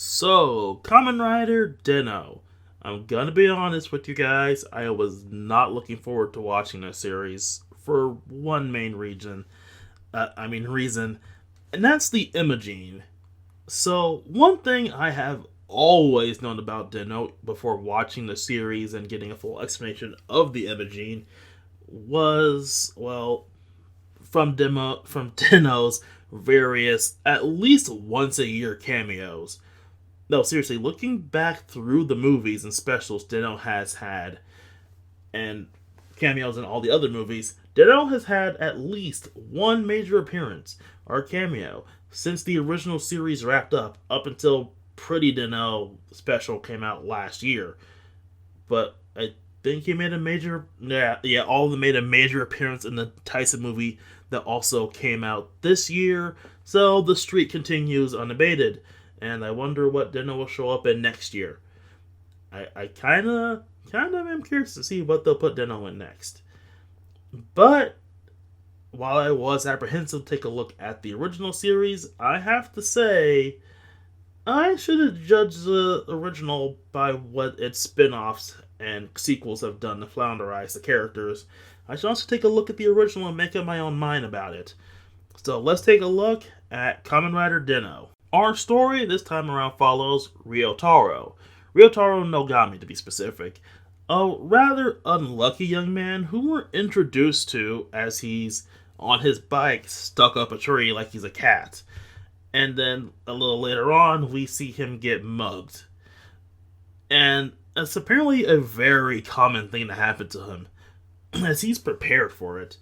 So, Kamen Rider Den-O. I'm gonna be honest with you guys, I was not looking forward to watching this series for one main reason, and that's the imaging. So, one thing I have always known about Den-O before watching the series and getting a full explanation of the imaging was, well, from Den-O's various, at least once a year cameos. No, seriously, looking back through the movies and specials Den-O has had, and cameos in all the other movies, Den-O has had at least one major appearance or cameo since the original series wrapped up until Pretty Den-O special came out last year. But I think he made a major, all of them made a major appearance in the Tyson movie that also came out this year. So the streak continues unabated, and I wonder what Den-O will show up in next year. I kind of am curious to see what they'll put Den-O in next. But while I was apprehensive to take a look at the original series, I have to say I should have judged the original by what its spin-offs and sequels have done to flounderize the characters. I should also take a look at the original and make up my own mind about it. So let's take a look at Kamen Rider Den-O. Our story this time around follows Ryotaro Nogami to be specific, a rather unlucky young man who we're introduced to as he's on his bike stuck up a tree like he's a cat. And then a little later on, we see him get mugged. And it's apparently a very common thing to happen to him, as he's prepared for it.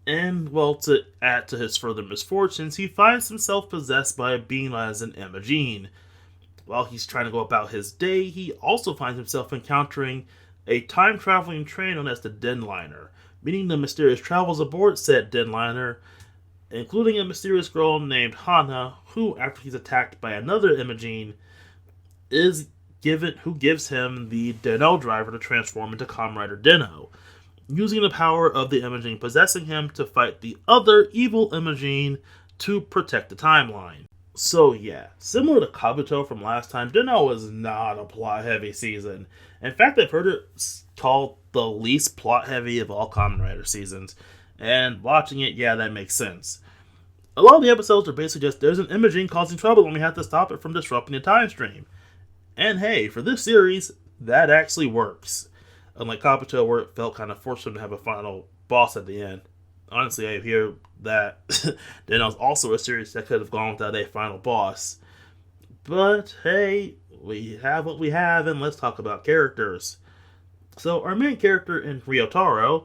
And, well, to add to his further misfortunes, he finds himself possessed by a being as an Imogene. While he's trying to go about his day, he also finds himself encountering a time-traveling train known as the Denliner, meaning the mysterious travels aboard said Denliner, including a mysterious girl named Hana, who, after he's attacked by another Imogene, who gives him the Den-O driver to transform into Kamen Rider Den-O, using the power of the Imogene possessing him to fight the other evil Imogene to protect the timeline. So yeah, similar to Kabuto from last time, Den-O is not a plot-heavy season. In fact, I've heard it called the least plot-heavy of all Kamen Rider seasons, and watching it, yeah, that makes sense. A lot of the episodes are basically just, there's an Imogene causing trouble and we have to stop it from disrupting the time stream. And hey, for this series, that actually works. Unlike Kabuto, where it felt kind of forced him to have a final boss at the end. Honestly, I hear that Den-O's also a series that could have gone without a final boss. But hey, we have what we have, and let's talk about characters. So our main character in Ryotaro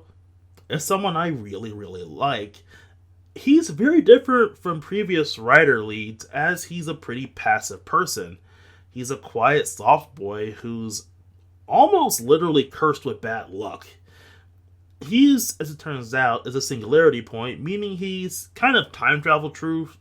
is someone I really, really like. He's very different from previous writer leads, as he's a pretty passive person. He's a quiet, soft boy who's almost literally cursed with bad luck. He's, as it turns out, is a singularity point, meaning he's kind of time travel proof,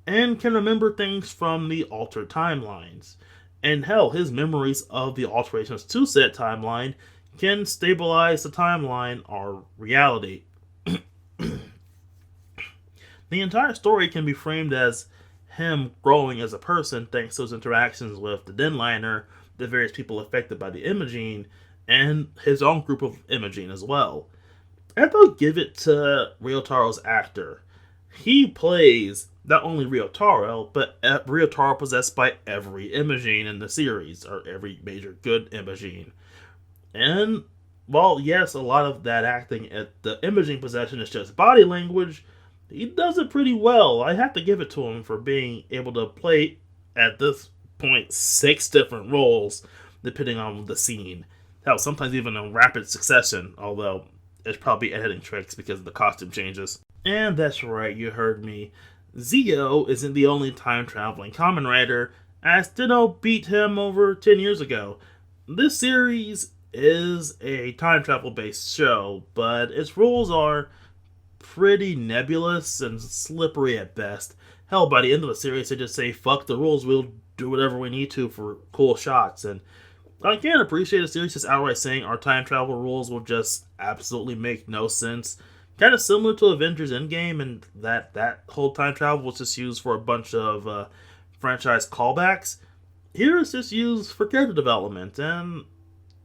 and can remember things from the altered timelines. And hell, his memories of the alterations to said timeline can stabilize the timeline or reality. The entire story can be framed as him growing as a person thanks to his interactions with the Denliner, the various people affected by the Imogene, and his own group of Imogene as well. I have to give it to Ryotaro's actor. He plays not only Ryotaro, but Ryotaro possessed by every Imogene in the series, or every major good Imogene. And, well, yes, a lot of that acting at the Imogene possession is just body language. He does it pretty well. I have to give it to him for being able to play, at this point, 6 different roles, depending on the scene. Hell, sometimes even in rapid succession, although it's probably editing tricks because of the costume changes. And that's right, you heard me. Zio isn't the only time-traveling Kamen Rider, as Den-O beat him over 10 years ago. This series is a time travel-based show, but its rules are pretty nebulous and slippery at best. Hell, by the end of the series, they just say, fuck the rules, we'll do whatever we need to for cool shots. And I can't appreciate a series just outright saying our time travel rules will just absolutely make no sense. kind of similar to Avengers Endgame, and that whole time travel was just used for a bunch of franchise callbacks. Here it's just used for character development, and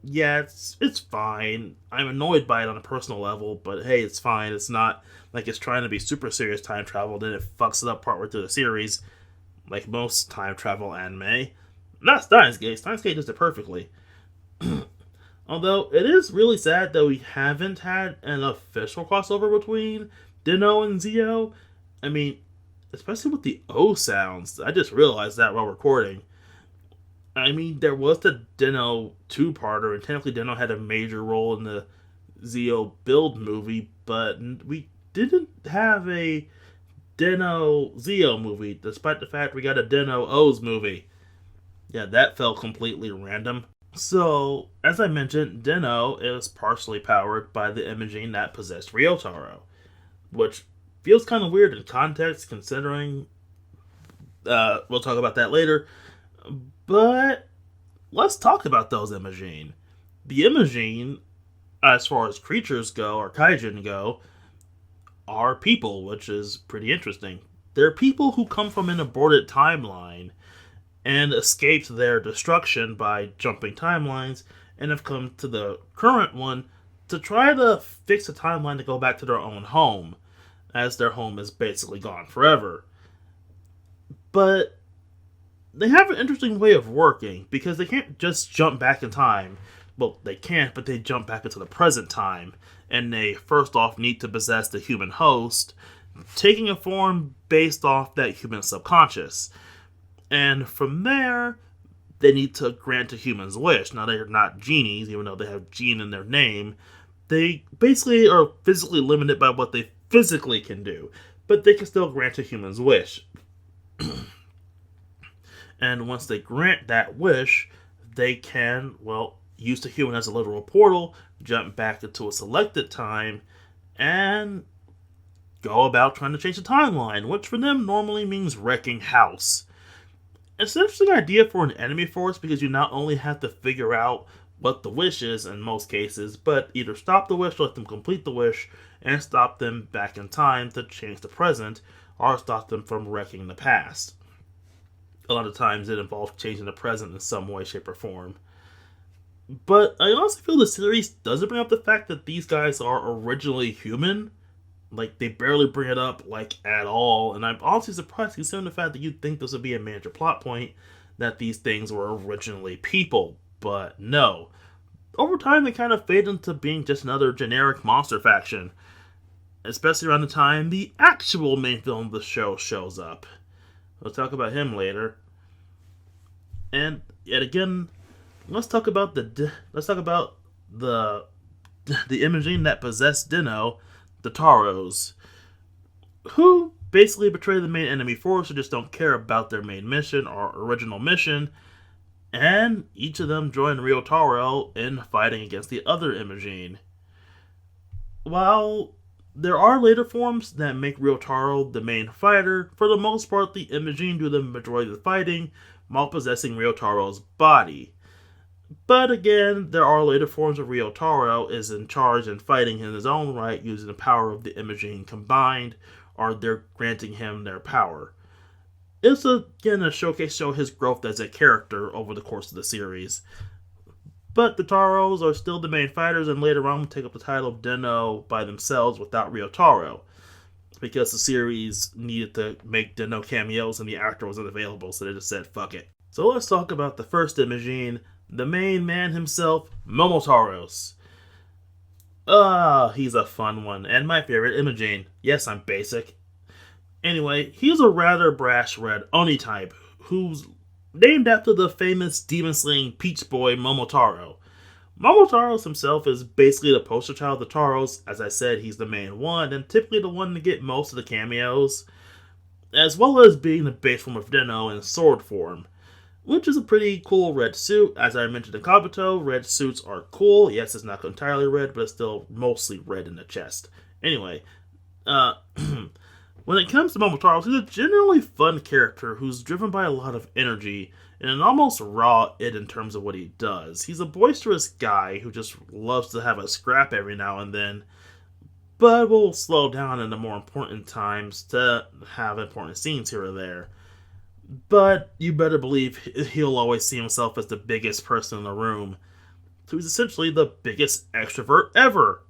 yeah, it's fine. I'm annoyed by it on a personal level, but hey, it's fine. It's not like it's trying to be super serious time travel, then it fucks it up partway through the series, like most time travel anime. Not Steins Gate. Steins Gate does it perfectly. Although, it is really sad that we haven't had an official crossover between Den-O and Zio. I mean, especially with the O sounds. I just realized that while recording. I mean, there was the Den-O two-parter, and technically Den-O had a major role in the Zio Build movie, but we didn't have a Den-O Zio movie, despite the fact we got a Den-O O's movie. Yeah, that felt completely random. So, as I mentioned, Den-O is partially powered by the imaging that possessed Ryotaro, which feels kind of weird in context, considering we'll talk about that later. But let's talk about those imaging. The imaging, as far as creatures go, or kaijin go, are people, which is pretty interesting. They're people who come from an aborted timeline and escaped their destruction by jumping timelines, and have come to the current one to try to fix a timeline to go back to their own home, as their home is basically gone forever. But they have an interesting way of working, because they can't just jump back in time. Well, they can't, but they jump back into the present time, and they first off need to possess the human host, taking a form based off that human subconscious. And from there, they need to grant a human's wish. Now, they're not genies, even though they have gene in their name. They basically are physically limited by what they physically can do, but they can still grant a human's wish. And once they grant that wish, they can, well, use the human as a literal portal, jump back into a selected time, and go about trying to change the timeline, which for them normally means wrecking house. It's an interesting idea for an enemy force, because you not only have to figure out what the wish is in most cases, but either stop the wish, let them complete the wish, and stop them back in time to change the present, or stop them from wrecking the past. A lot of times it involves changing the present in some way, shape, or form. But I also feel the series doesn't bring up the fact that these guys are originally human. Like, they barely bring it up, like, at all. And I'm honestly surprised, considering the fact that you'd think this would be a major plot point, that these things were originally people. But no. Over time, they kind of fade into being just another generic monster faction. Especially around the time the actual main villain of the show shows up. We'll talk about him later. And yet again, let's talk about the imaging that possessed Den-O, the Taros, who basically betray the main enemy force, who just don't care about their main mission or original mission, and each of them join Ryotaro in fighting against the other imaging. While there are later forms that make Ryotaro the main fighter, for the most part the imaging do the majority of the fighting while possessing Ryotaro's body. But again, there are later forms of Ryotaro is in charge and fighting in his own right using the power of the imaging combined, or they're granting him their power. It's again a showcase show his growth as a character over the course of the series. But the Taros are still the main fighters, and later on will take up the title of Den-O by themselves without Ryotaro, because the series needed to make Den-O cameos and the actor wasn't available, so they just said fuck it. So let's talk about the first imaging, the main man himself, Momotaros. He's a fun one, and my favorite imaging. Yes, I'm basic. Anyway, he's a rather brash red Oni type, who's named after the famous demon-slaying Peach Boy Momotaro. Momotaros himself is basically the poster child of the Taros. As I said, he's the main one, and typically the one to get most of the cameos, as well as being the base form of Den-O in sword form, which is a pretty cool red suit. As I mentioned in Kabuto, red suits are cool. Yes, it's not entirely red, but it's still mostly red in the chest. Anyway, when it comes to Momotaro, he's a generally fun character who's driven by a lot of energy and an almost raw it in terms of what he does. He's a boisterous guy who just loves to have a scrap every now and then, but we'll slow down in the more important times to have important scenes here or there. But you better believe he'll always see himself as the biggest person in the room. So he's essentially the biggest extrovert ever,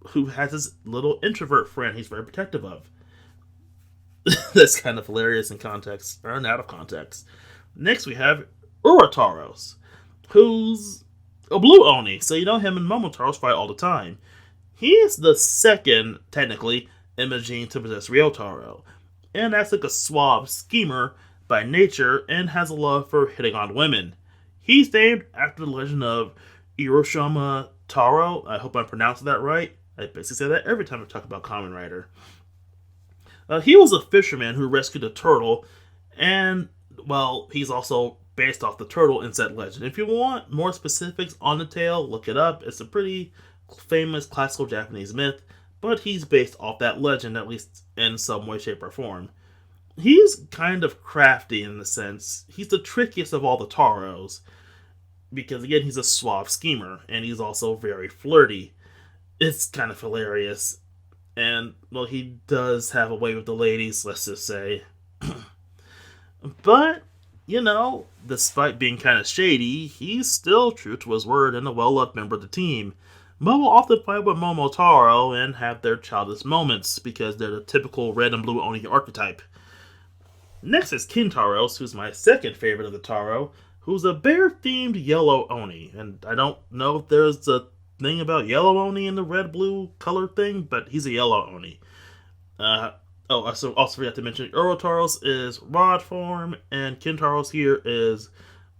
who has his little introvert friend he's very protective of. That's kind of hilarious in context, or out of context. Next we have Urataros, who's a blue Oni, so you know him and Momotaro fight all the time. He is the second, technically, Imogene to possess Ryotaro, and acts like a suave schemer by nature and has a love for hitting on women. He's named after the legend of Urashima Taro. I hope I'm pronouncing that right. I basically say that every time I talk about Kamen Rider. He was a fisherman who rescued a turtle, and, well, he's also based off the turtle in said legend. If you want more specifics on the tale, look it up. It's a pretty famous classical Japanese myth, but he's based off that legend, at least in some way, shape, or form. He's kind of crafty in the sense, he's the trickiest of all the Taros, because again, he's a suave schemer, and he's also very flirty. It's kind of hilarious. And, well, he does have a way with the ladies, let's just say. But, you know, despite being kind of shady, he's still true to his word and a well-loved member of the team. Mo will often fight with Momotaro and have their childish moments, because they're the typical red and blue Oni archetype. Next is Kintaros, who's my second favorite of the Taro, who's a bear-themed yellow Oni. And I don't know if there's a thing about yellow Oni in the red-blue color thing, but he's a yellow Oni. I also forgot to mention, Urataros is rod form, and Kintaros here is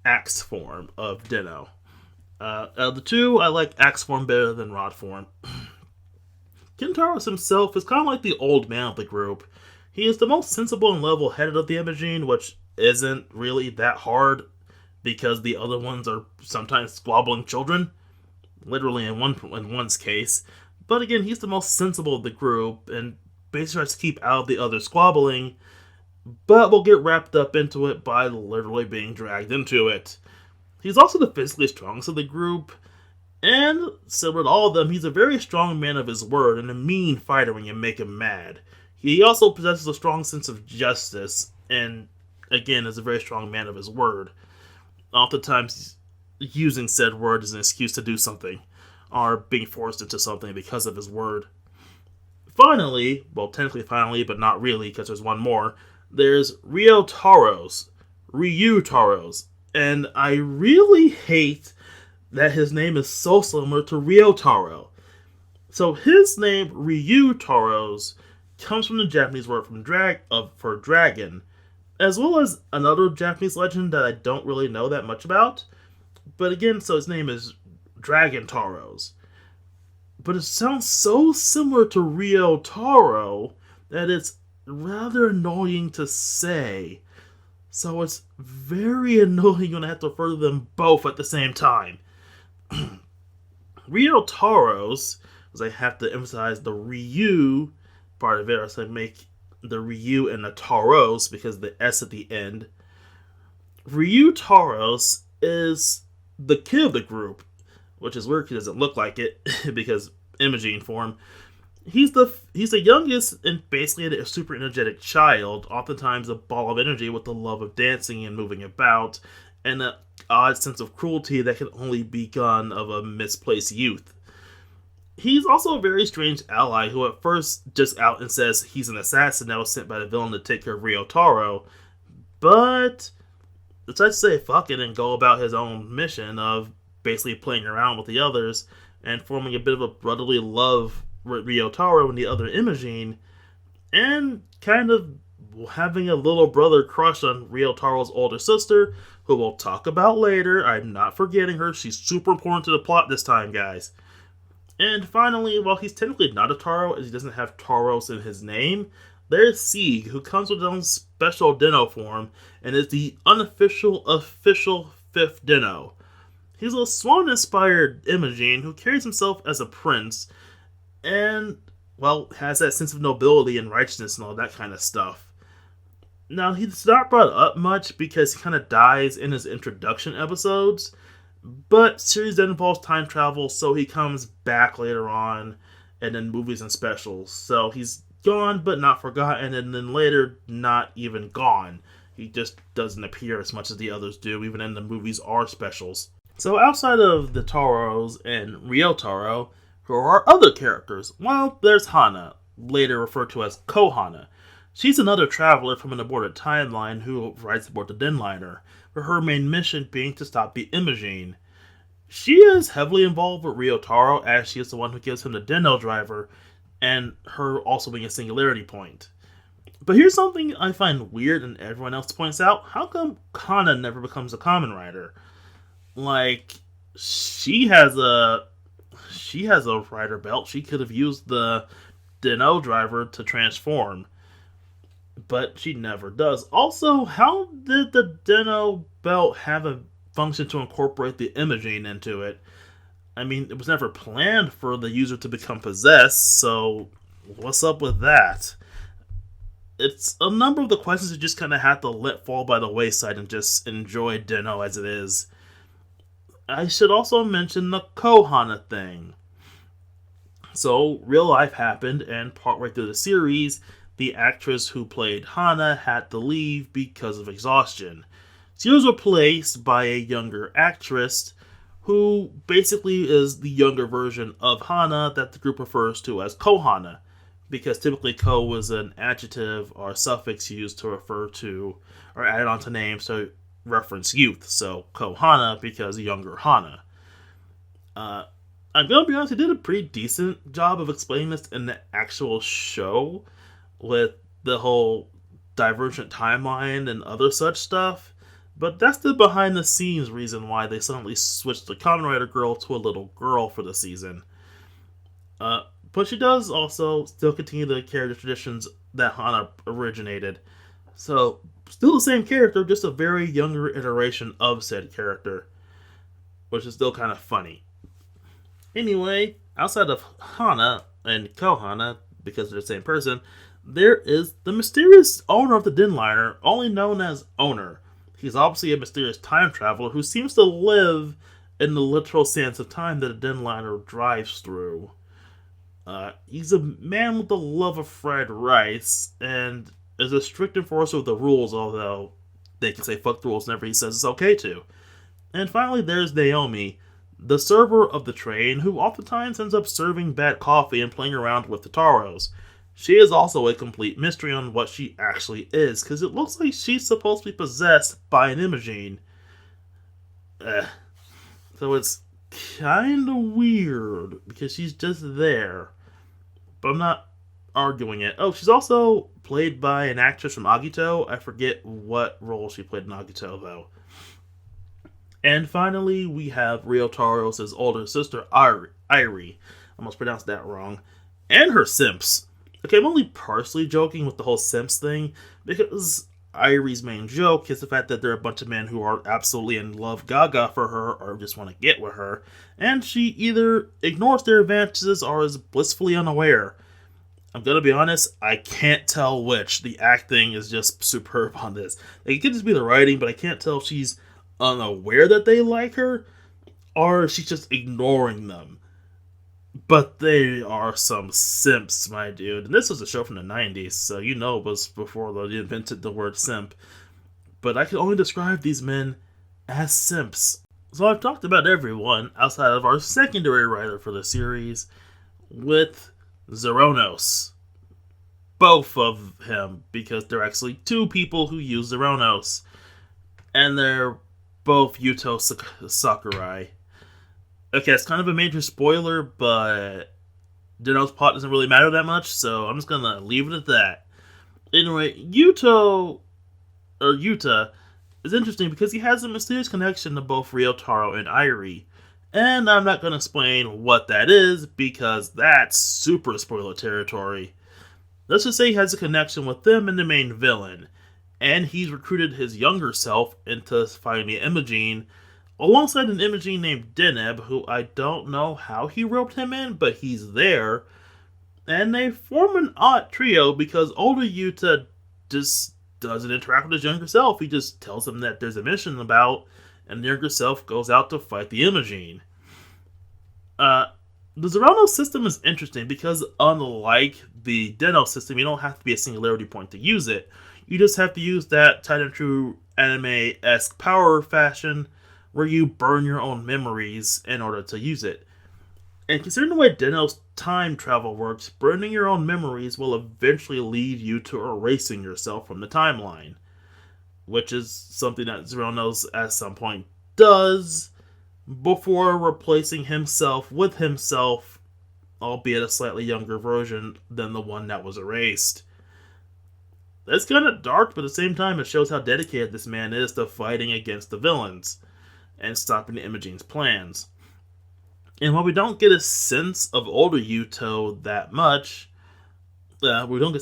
axe form of Den-O. Of the two, I like axe form better than rod form. Kintaros himself is kind of like the old man of the group. He is the most sensible and level-headed of the Imogene, which isn't really that hard, because the other ones are sometimes squabbling children. Literally in one's case. But again, he's the most sensible of the group, and basically tries to keep out of the other squabbling, but will get wrapped up into it by literally being dragged into it. He's also the physically strongest of the group, and similar to all of them, he's a very strong man of his word and a mean fighter when you make him mad. He also possesses a strong sense of justice, and again is a very strong man of his word. Oftentimes, using said word as an excuse to do something, or being forced into something because of his word. Finally, well, technically finally, but not really, because there's one more, there's Ryutaros, and I really hate that his name is so similar to Ryotaro. So his name, Ryutaros, comes from the Japanese word for dragon, as well as another Japanese legend that I don't really know that much about. But again, so his name is Dragon Taros. But it sounds so similar to Ryotaro that it's rather annoying to say. So it's very annoying when I have to refer to them both at the same time. Ryotaros, because I have to emphasize the Ryu part of it, or so I make the Ryu and the Taros because of the S at the end. Ryutaros is the kid of the group, which is weird because he doesn't look like it because Imogene form. He's the youngest and basically a super energetic child, oftentimes a ball of energy with the love of dancing and moving about, and an odd sense of cruelty that can only be begun of a misplaced youth. He's also a very strange ally who at first just out and says he's an assassin that was sent by the villain to take care of Ryotaro, but decides to say fuck it and go about his own mission of basically playing around with the others and forming a bit of a brotherly love with Ryotaro and the other Imogene, and kind of having a little brother crush on Ryotaro's older sister, who we'll talk about later. I'm not forgetting her. She's super important to the plot this time, guys. And finally, while he's technically not a Taro, as he doesn't have Taros in his name, there's Sieg, who comes with his own special Den-O form, and is the unofficial, official 5th Den-O. He's a swan-inspired Imogene who carries himself as a prince, and, well, has that sense of nobility and righteousness and all that kind of stuff. Now, he's not brought up much because he kind of dies in his introduction episodes, but series that involves time travel, so he comes back later on, and then movies and specials. So he's gone but not forgotten, and then later not even gone. He just doesn't appear as much as the others do, even in the movies or specials. So outside of the Taros and Ryotaro, who are other characters? Well, there's Hana, later referred to as Kohana. She's another traveler from an aborted timeline who rides aboard the Denliner, with her main mission being to stop the Imogene. She is heavily involved with Ryotaro, as she is the one who gives him the Den-O driver, and her also being a singularity point. But here's something I find weird and everyone else points out. How come Kana never becomes a Kamen Rider? Like, she has a rider belt. She could have used the Den-O driver to transform, but she never does. Also, how did the Den-O belt have a function to incorporate the Imogene into it? I mean, it was never planned for the user to become possessed, so what's up with that? It's a number of the questions you just kind of have to let fall by the wayside and just enjoy Den-O as it is. I should also mention the Kohana thing. So, real life happened, and partway through the series, the actress who played Hana had to leave because of exhaustion. She was replaced by a younger actress who basically is the younger version of Hana that the group refers to as Kohana, because typically Ko was an adjective or suffix used to refer to or added onto names to reference youth. So Kohana because younger Hana. I'm gonna be honest, he did a pretty decent job of explaining this in the actual show with the whole divergent timeline and other such stuff. But that's the behind the scenes reason why they suddenly switched the Kamen Rider girl to a little girl for the season. But she does also still continue the character traditions that Hana originated. So, still the same character, just a very younger iteration of said character. Which is still kind of funny. Anyway, outside of Hana and Kohana, because they're the same person, there is the mysterious owner of the Denliner, only known as Owner. He's obviously a mysterious time traveler who seems to live in the literal sense of time that a Denliner drives through. He's a man with a love of fried rice, and is a strict enforcer of the rules, although they can say fuck the rules whenever he says it's okay to. And finally, there's Naomi, the server of the train, who oftentimes ends up serving bad coffee and playing around with the Taros. She is also a complete mystery on what she actually is, because it looks like she's supposed to be possessed by an Imogene. So it's kinda weird, because she's just there. But I'm not arguing it. Oh, she's also played by an actress from Agito. I forget what role she played in Agito, though. And finally, we have Ryotaros' older sister, Irie. I almost pronounced that wrong. And her simps. Okay, I'm only partially joking with the whole simps thing, because Irie's main joke is the fact that there are a bunch of men who are absolutely in love gaga for her or just want to get with her, and she either ignores their advances or is blissfully unaware. I'm gonna be honest, I can't tell which. The acting is just superb on this. Like, it could just be the writing, but I can't tell if she's unaware that they like her or she's just ignoring them. But they are some simps, my dude. And this was a show from the 90s, so you know it was before they invented the word simp. But I can only describe these men as simps. So I've talked about everyone outside of our secondary writer for the series with Zeramos. Both of him, because there are actually two people who use Zeramos. And they're both Yuto Sakurai. Okay, it's kind of a major spoiler, but Den-O's plot doesn't really matter that much, so I'm just gonna leave it at that. Anyway, Yuta is interesting because he has a mysterious connection to both Ryotaro and Irie. And I'm not gonna explain what that is, because that's super spoiler territory. Let's just say he has a connection with them and the main villain, and he's recruited his younger self into finding the Imogene, alongside an Imogene named Deneb, who I don't know how he roped him in, but he's there. And they form an odd trio because older Yuta just doesn't interact with his younger self. He just tells him that there's a mission about, and the younger self goes out to fight the Imogene. The Zeramos system is interesting because unlike the Den-O system, you don't have to be a singularity point to use it. You just have to use that Titan True anime-esque power fashion where you burn your own memories in order to use it. And considering the way Den-O's time travel works, burning your own memories will eventually lead you to erasing yourself from the timeline, which is something that Zeramos at some point does before replacing himself with himself, albeit a slightly younger version than the one that was erased. That's kind of dark, but at the same time it shows how dedicated this man is to fighting against the villains and stopping the Imogene's plans. And while we don't get a sense of older Yuto that much, younger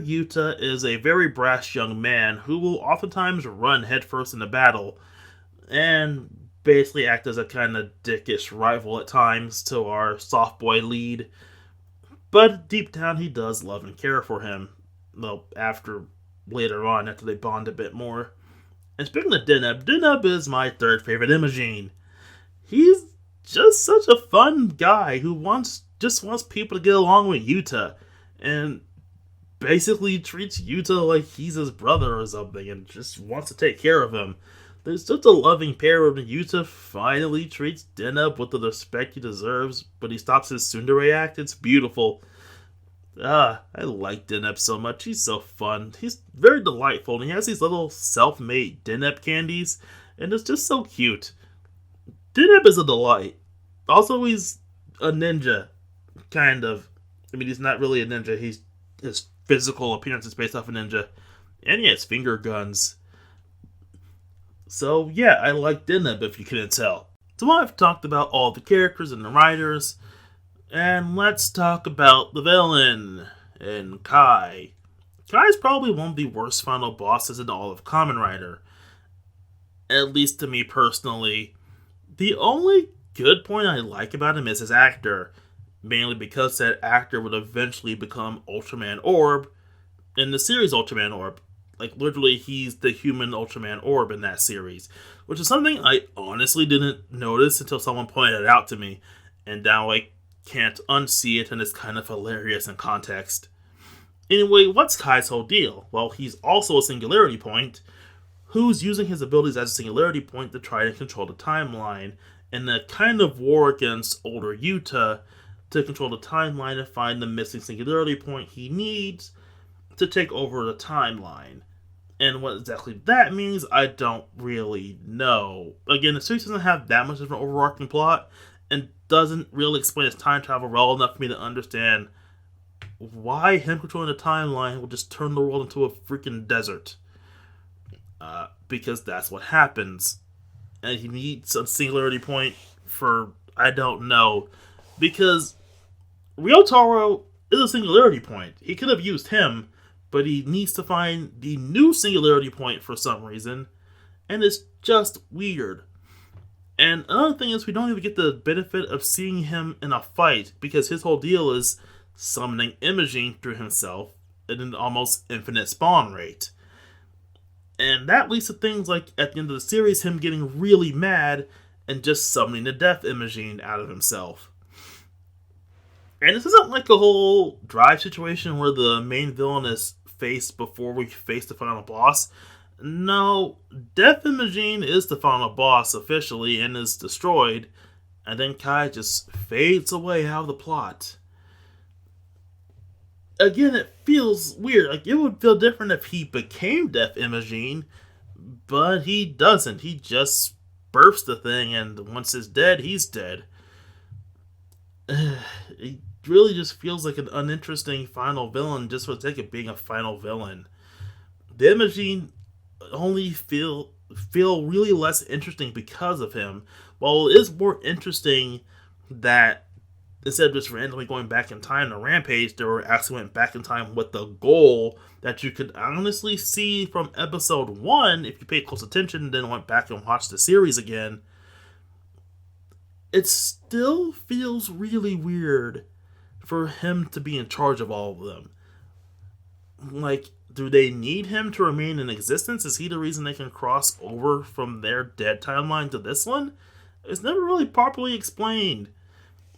Yuta is a very brash young man who will oftentimes run headfirst into battle and basically act as a kind of dickish rival at times to our soft boy lead. But deep down he does love and care for him. Well, later on, after they bond a bit more. And speaking of Den-O is my third favorite Imogene. He's just such a fun guy who just wants people to get along with Yuta. And basically treats Yuta like he's his brother or something and just wants to take care of him. There's such a loving pair when Yuta finally treats Den-O with the respect he deserves, but he stops his tsundere act. It's beautiful. I like Den-O so much. He's so fun. He's very delightful, and he has these little self-made Den-O candies, and it's just so cute. Den-O is a delight. Also, he's a ninja, kind of. I mean, he's not really a ninja. His physical appearance is based off a ninja, and he has finger guns. So yeah, I like Den-O, if you couldn't tell. So I've talked about all the characters and the writers, and let's talk about the villain, and Kai. Kai's probably one of the worst final bosses in all of Kamen Rider. At least to me personally. The only good point I like about him is his actor, mainly because that actor would eventually become Ultraman Orb in the series Ultraman Orb. Like, literally, he's the human Ultraman Orb in that series, which is something I honestly didn't notice until someone pointed it out to me, and now I can't unsee it, and it's kind of hilarious in context. Anyway, what's Kai's whole deal? Well, he's also a singularity point, who's using his abilities as a singularity point to try to control the timeline, in a kind of war against older Yuta to control the timeline and find the missing singularity point he needs to take over the timeline. And what exactly that means, I don't really know. Again, the series doesn't have that much of an overarching plot, and doesn't really explain his time travel well enough for me to understand why him controlling the timeline will just turn the world into a freaking desert. Because that's what happens. And he needs a singularity point for, I don't know. Because Urataros is a singularity point. He could have used him, but he needs to find the new singularity point for some reason, and it's just weird. And another thing is, we don't even get the benefit of seeing him in a fight, because his whole deal is summoning Imogene through himself at an almost infinite spawn rate. And that leads to things like, at the end of the series, him getting really mad and just summoning the Death Imogene out of himself. And this isn't like a whole drive situation where the main villain is faced before we face the final boss. No, Death Imogene is the final boss officially and is destroyed, and then Kai just fades away out of the plot. Again, it feels weird. Like, it would feel different if he became Death Imogene, but he doesn't. He just births the thing, and once it's dead, he's dead. It really just feels like an uninteresting final villain just for the sake of being a final villain. The Imogene only feel really less interesting because of him. While it is more interesting that instead of just randomly going back in time to Rampage, they actually went back in time with the goal that you could honestly see from episode 1 if you paid close attention and then went back and watched the series again. It still feels really weird for him to be in charge of all of them. Like, do they need him to remain in existence? Is he the reason they can cross over from their dead timeline to this one? It's never really properly explained.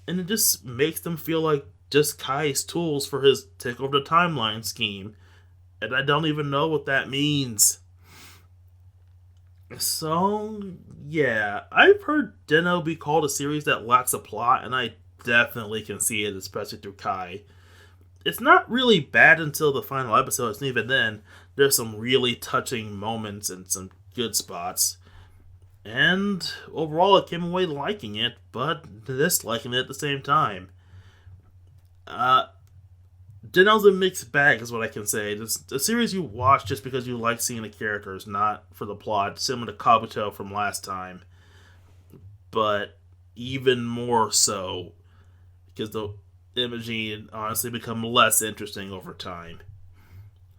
And it just makes them feel like just Kai's tools for his take over the timeline scheme. And I don't even know what that means. So, yeah, I've heard Den-O be called a series that lacks a plot, and I definitely can see it, especially through Kai. It's not really bad until the final episodes, and even then, there's some really touching moments and some good spots. And overall, I came away liking it, but disliking it at the same time. Den-O's a mixed bag, is what I can say. It's a series you watch just because you like seeing the characters, not for the plot, similar to Kabuto from last time. But even more so, because the imaging honestly become less interesting over time.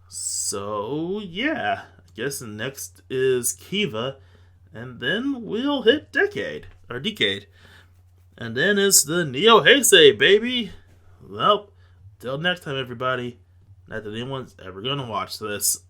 So, yeah, I guess next is Kiva, and then we'll hit Decade. And then it's the Neo Heisei, baby! Well, till next time, everybody. Not that anyone's ever gonna watch this.